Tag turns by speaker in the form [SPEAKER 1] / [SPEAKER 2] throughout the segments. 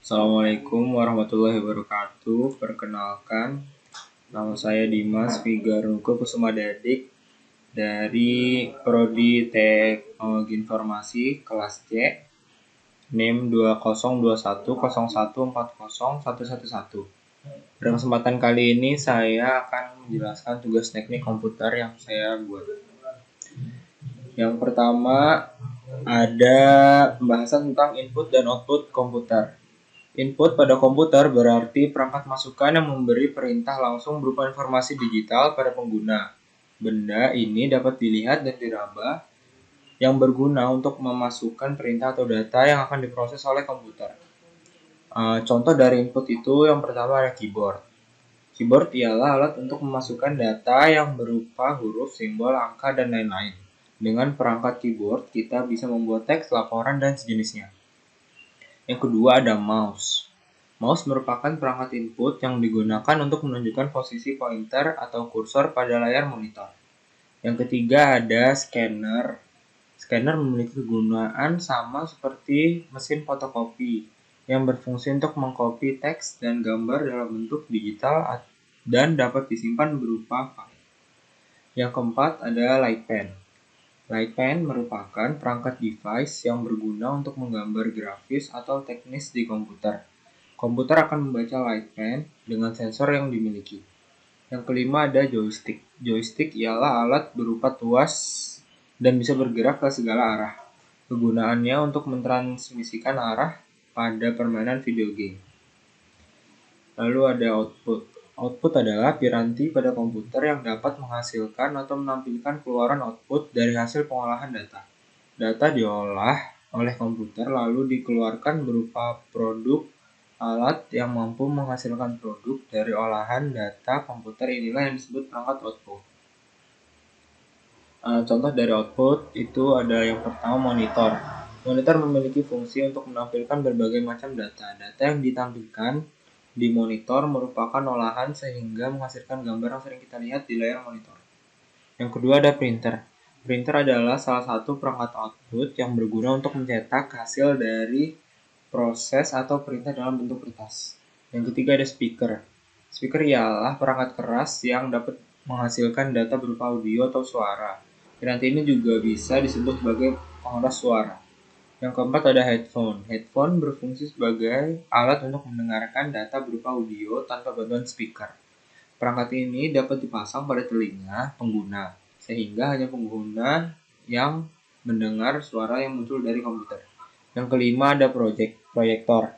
[SPEAKER 1] Assalamualaikum warahmatullahi wabarakatuh. Perkenalkan, nama saya Dimas Vigaruko Kusumadadik dari Prodi Teknologi Informasi kelas C, NIM 202101401111. Pada kesempatan kali ini saya akan menjelaskan tugas teknik komputer yang saya buat. Yang pertama ada pembahasan tentang input dan output komputer. Input pada komputer berarti perangkat masukan yang memberi perintah langsung berupa informasi digital pada pengguna. Benda ini dapat dilihat dan diraba yang berguna untuk memasukkan perintah atau data yang akan diproses oleh komputer. Contoh dari input itu yang pertama ada keyboard. Keyboard ialah alat untuk memasukkan data yang berupa huruf, simbol, angka, dan lain-lain. Dengan perangkat keyboard, kita bisa membuat teks, laporan, dan sejenisnya. Yang kedua ada mouse. Mouse merupakan perangkat input yang digunakan untuk menunjukkan posisi pointer atau kursor pada layar monitor. Yang ketiga ada scanner. Scanner memiliki kegunaan sama seperti mesin fotokopi yang berfungsi untuk mengcopy teks dan gambar dalam bentuk digital dan dapat disimpan berupa file. Yang keempat ada light pen. Light pen merupakan perangkat device yang berguna untuk menggambar grafis atau teknis di komputer. Komputer akan membaca light pen dengan sensor yang dimiliki. Yang kelima ada joystick. Joystick ialah alat berupa tuas dan bisa bergerak ke segala arah. Kegunaannya untuk mentransmisikan arah pada permainan video game. Lalu ada output. Output adalah piranti pada komputer yang dapat menghasilkan atau menampilkan keluaran output dari hasil pengolahan data. Data diolah oleh komputer lalu dikeluarkan berupa produk. Alat yang mampu menghasilkan produk dari olahan data komputer inilah yang disebut perangkat output. Contoh dari output itu ada yang pertama monitor. Monitor memiliki fungsi untuk menampilkan berbagai macam data. Data yang ditampilkan di monitor merupakan olahan sehingga menghasilkan gambar yang sering kita lihat di layar monitor. Yang kedua ada printer. Printer adalah salah satu perangkat output yang berguna untuk mencetak hasil dari proses atau perintah dalam bentuk kertas. Yang ketiga ada speaker. Speaker ialah perangkat keras yang dapat menghasilkan data berupa audio atau suara. Piranti ini juga bisa disebut sebagai pengeras suara. Yang keempat ada headphone. Headphone berfungsi sebagai alat untuk mendengarkan data berupa audio tanpa bantuan speaker. Perangkat ini dapat dipasang pada telinga pengguna, sehingga hanya pengguna yang mendengar suara yang muncul dari komputer. Yang kelima ada proyektor.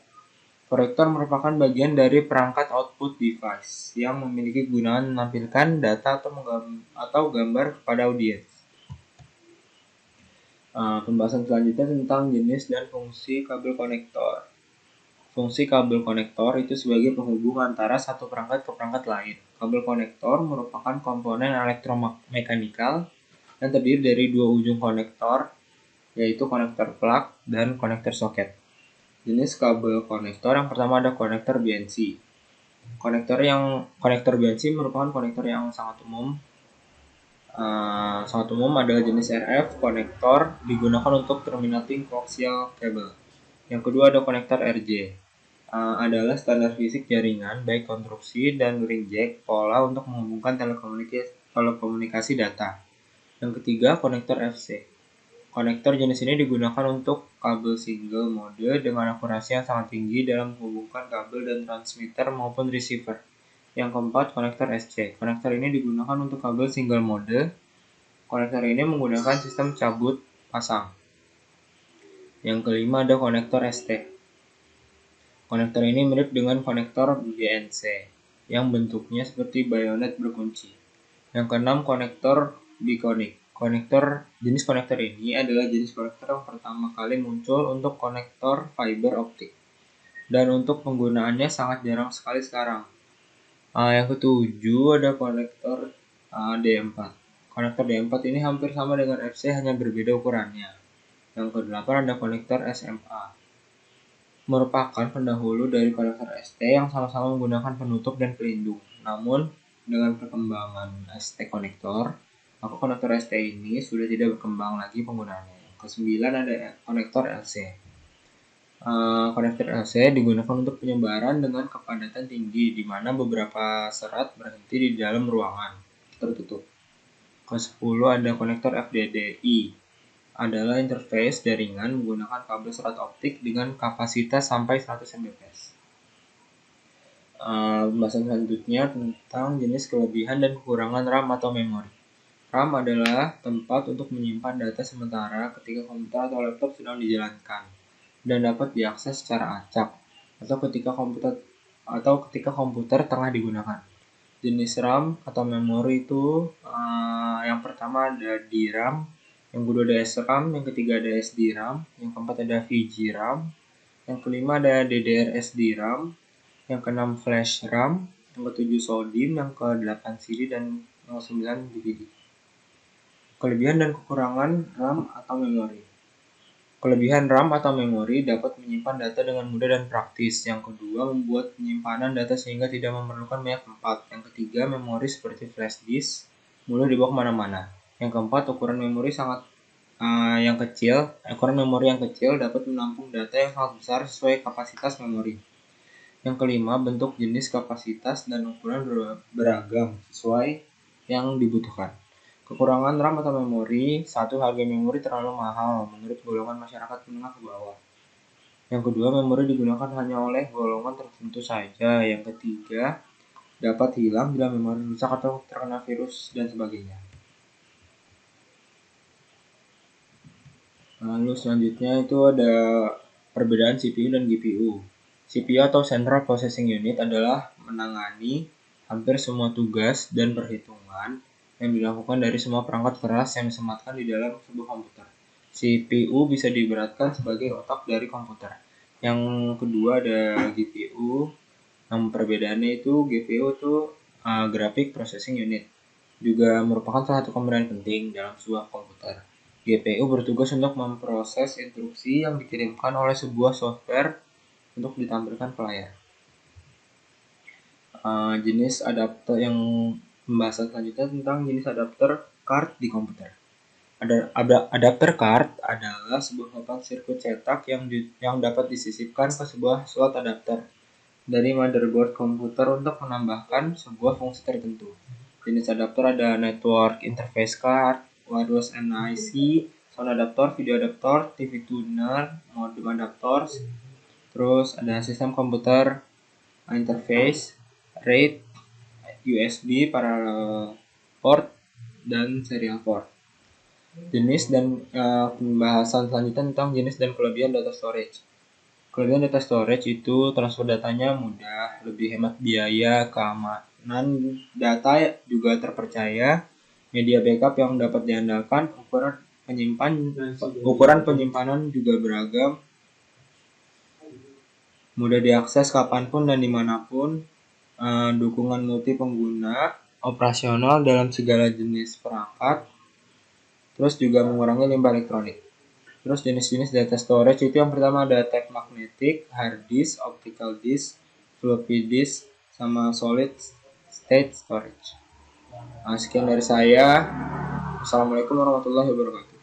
[SPEAKER 1] Proyektor merupakan bagian dari perangkat output device yang memiliki kegunaan menampilkan data atau gambar kepada audiens. Pembahasan selanjutnya tentang jenis dan fungsi kabel konektor. Fungsi kabel konektor itu sebagai penghubung antara satu perangkat ke perangkat lain. Kabel konektor merupakan komponen elektromekanikal yang terdiri dari dua ujung konektor, yaitu konektor plug dan konektor soket. Jenis kabel konektor yang pertama ada konektor BNC. Konektor BNC merupakan konektor yang sangat umum. Adalah jenis RF konektor digunakan untuk terminating coaxial cable. Yang kedua ada konektor RJ. Adalah standar fisik jaringan baik konstruksi dan ring jack pola untuk menghubungkan telekomunikasi data. Yang ketiga konektor FC. Konektor jenis ini digunakan untuk kabel single mode dengan akurasi yang sangat tinggi dalam menghubungkan kabel dan transmitter maupun receiver. Yang keempat, konektor SC. Konektor ini digunakan untuk kabel single mode. Konektor ini menggunakan sistem cabut pasang. Yang kelima ada konektor ST. Konektor ini mirip dengan konektor BNC yang bentuknya seperti bayonet berkunci. Yang keenam, konektor biconic. Jenis konektor ini adalah jenis konektor yang pertama kali muncul untuk konektor fiber optik. Dan untuk penggunaannya sangat jarang sekali sekarang. Yang ketujuh ada konektor D4. Konektor D4 ini hampir sama dengan FC hanya berbeda ukurannya. Yang kedelapan ada konektor SMA. Merupakan pendahulu dari konektor ST yang sama-sama menggunakan penutup dan pelindung. Namun, dengan perkembangan ST konektor, maka konektor ST ini sudah tidak berkembang lagi penggunaannya. Yang kesembilan ada konektor LC. Konektor LC digunakan untuk penyebaran dengan kepadatan tinggi, di mana beberapa serat berhenti di dalam ruangan tertutup. Ke-10 ada konektor FDDI, adalah interface jaringan menggunakan kabel serat optik dengan kapasitas sampai 100 Mbps. Pembahasan selanjutnya tentang jenis kelebihan dan kekurangan RAM atau memori. RAM adalah tempat untuk menyimpan data sementara ketika komputer atau laptop sedang dijalankan dan dapat diakses secara acak atau ketika komputer tengah digunakan. Jenis RAM atau memori itu yang pertama ada DRAM, yang kedua ada SRAM, yang ketiga ada SDRAM, yang keempat ada VGRAM, yang kelima ada DDR-SDRAM, yang keenam flash RAM, yang ketujuh SODIMM, yang ke-8 CD, dan yang ke-9 DVD. Kelebihan dan kekurangan RAM atau memori. Kelebihan RAM atau memori dapat menyimpan data dengan mudah dan praktis. Yang kedua, membuat penyimpanan data sehingga tidak memerlukan banyak tempat. Yang ketiga, memori seperti flash disk mudah dibawa kemana-mana. Yang keempat, ukuran memori yang kecil dapat menampung data yang sangat besar sesuai kapasitas memori. Yang kelima, bentuk, jenis, kapasitas, dan ukuran beragam sesuai yang dibutuhkan. Kekurangan RAM atau memori. 1. Harga memori terlalu mahal menurut golongan masyarakat menengah ke bawah. Yang kedua, memori digunakan hanya oleh golongan tertentu saja. Yang ketiga, dapat hilang bila memori rusak atau terkena virus dan sebagainya. Lalu selanjutnya itu ada perbedaan CPU dan GPU. CPU atau Central Processing Unit adalah menangani hampir semua tugas dan perhitungan yang dilakukan dari semua perangkat keras yang disematkan di dalam sebuah komputer. CPU bisa diibaratkan sebagai otak dari komputer. Yang kedua ada GPU. Yang perbedaannya itu GPU itu Graphic Processing Unit, juga merupakan salah satu komponen penting dalam sebuah komputer. GPU bertugas untuk memproses instruksi yang dikirimkan oleh sebuah software untuk ditampilkan ke layar. Jenis adapter yang pembahasan selanjutnya tentang jenis adapter card di komputer. Adapter card adalah sebuah papan sirkuit cetak yang dapat disisipkan ke sebuah slot adapter dari motherboard komputer untuk menambahkan sebuah fungsi tertentu. Jenis adapter ada network interface card, wireless NIC, sound adapter, video adapter, TV tuner, modem adapter, terus ada sistem komputer interface, RAID, USB, parallel port, dan serial port. Jenis dan pembahasan selanjutnya tentang jenis dan kelebihan data storage. Kelebihan data storage itu transfer datanya mudah, lebih hemat biaya, keamanan data juga terpercaya, media backup yang dapat diandalkan, ukuran penyimpanan juga beragam, mudah diakses kapanpun dan dimanapun, dukungan multi pengguna, operasional dalam segala jenis perangkat, terus juga mengurangi limbah elektronik. Terus jenis-jenis data storage itu yang pertama ada tape magnetic, hard disk, optical disk, floppy disk, sama solid state storage. Sekian dari saya. Assalamualaikum warahmatullahi wabarakatuh.